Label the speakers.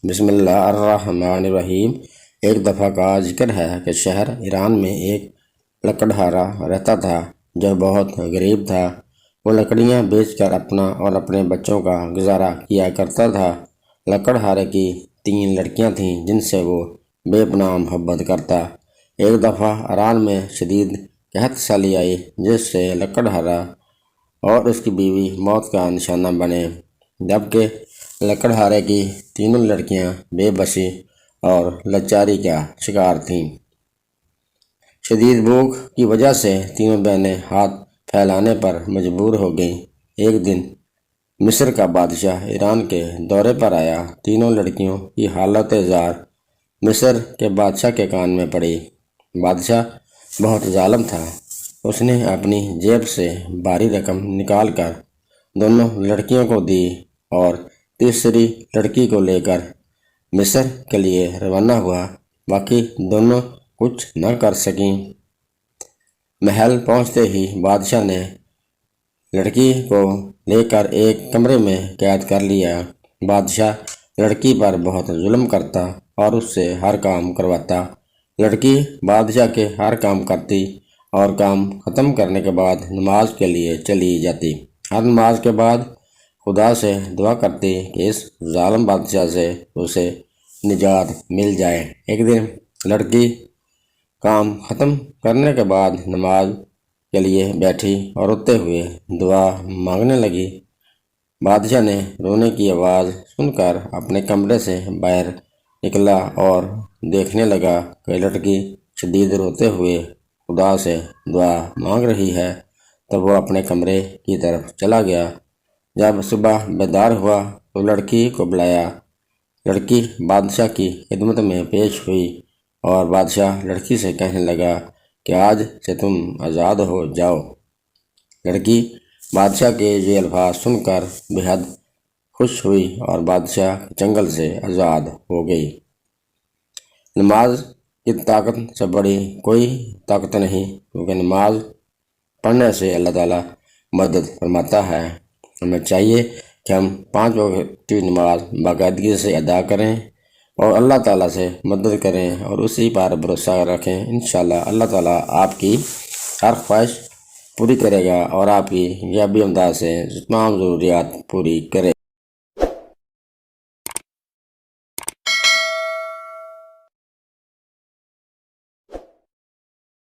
Speaker 1: بسم اللہ الرحمن الرحیم۔ ایک دفعہ کا ذکر ہے کہ شہر ایران میں ایک لکڑہارا رہتا تھا جو بہت غریب تھا۔ وہ لکڑیاں بیچ کر اپنا اور اپنے بچوں کا گزارا کیا کرتا تھا۔ لکڑہارے کی 3 لڑکیاں تھیں جن سے وہ بے پناہ محبت کرتا۔ ایک دفعہ ایران میں شدید قحط سالی آئی جس سے لکڑہارا اور اس کی بیوی موت کا نشانہ بنے، جبکہ لکڑہارے کی 3 لڑکیاں بے بسی اور لاچاری کا شکار تھیں۔ شدید بھوک کی وجہ سے 3 بہنیں ہاتھ پھیلانے پر مجبور ہو گئیں۔ ایک دن مصر کا بادشاہ ایران کے دورے پر آیا۔ 3 لڑکیوں کی حالت زار مصر کے بادشاہ کے کان میں پڑی۔ بادشاہ بہت ظالم تھا۔ اس نے اپنی جیب سے بھاری رقم نکال کر دونوں لڑکیوں کو دی اور تیسری لڑکی کو لے کر مصر کے لیے روانہ ہوا۔ باقی دونوں کچھ نہ کر سکیں۔ محل پہنچتے ہی بادشاہ نے لڑکی کو لے کر ایک کمرے میں قید کر لیا۔ بادشاہ لڑکی پر بہت ظلم کرتا اور اس سے ہر کام کرواتا۔ لڑکی بادشاہ کے ہر کام کرتی اور کام ختم کرنے کے بعد نماز کے لیے چلی جاتی۔ ہر نماز کے بعد خدا سے دعا کرتی کہ اس ظالم بادشاہ سے اسے نجات مل جائے۔ ایک دن لڑکی کام ختم کرنے کے بعد نماز کے لیے بیٹھی اور روتے ہوئے دعا مانگنے لگی۔ بادشاہ نے رونے کی آواز سن کر اپنے کمرے سے باہر نکلا اور دیکھنے لگا کہ لڑکی شدید روتے ہوئے خدا سے دعا مانگ رہی ہے، تب وہ اپنے کمرے کی طرف چلا گیا۔ جب صبح بیدار ہوا تو لڑکی کو بلایا۔ لڑکی بادشاہ کی خدمت میں پیش ہوئی اور بادشاہ لڑکی سے کہنے لگا کہ آج سے تم آزاد ہو جاؤ۔ لڑکی بادشاہ کے یہ الفاظ سن کر بے حد خوش ہوئی اور بادشاہ کے چنگل سے آزاد ہو گئی۔ نماز کی طاقت سے بڑی کوئی طاقت نہیں، کیونکہ نماز پڑھنے سے اللہ تعالیٰ مدد فرماتا ہے۔ ہمیں چاہیے کہ ہم 5 وقت کی نماز باقاعدگی سے ادا کریں اور اللہ تعالیٰ سے مدد کریں اور اسی پر بھروسہ رکھیں۔ انشاءاللہ اللہ تعالیٰ آپ کی ہر خواہش پوری کرے گا اور آپ کی غیبی امداد سے تمام ضروریات پوری کرے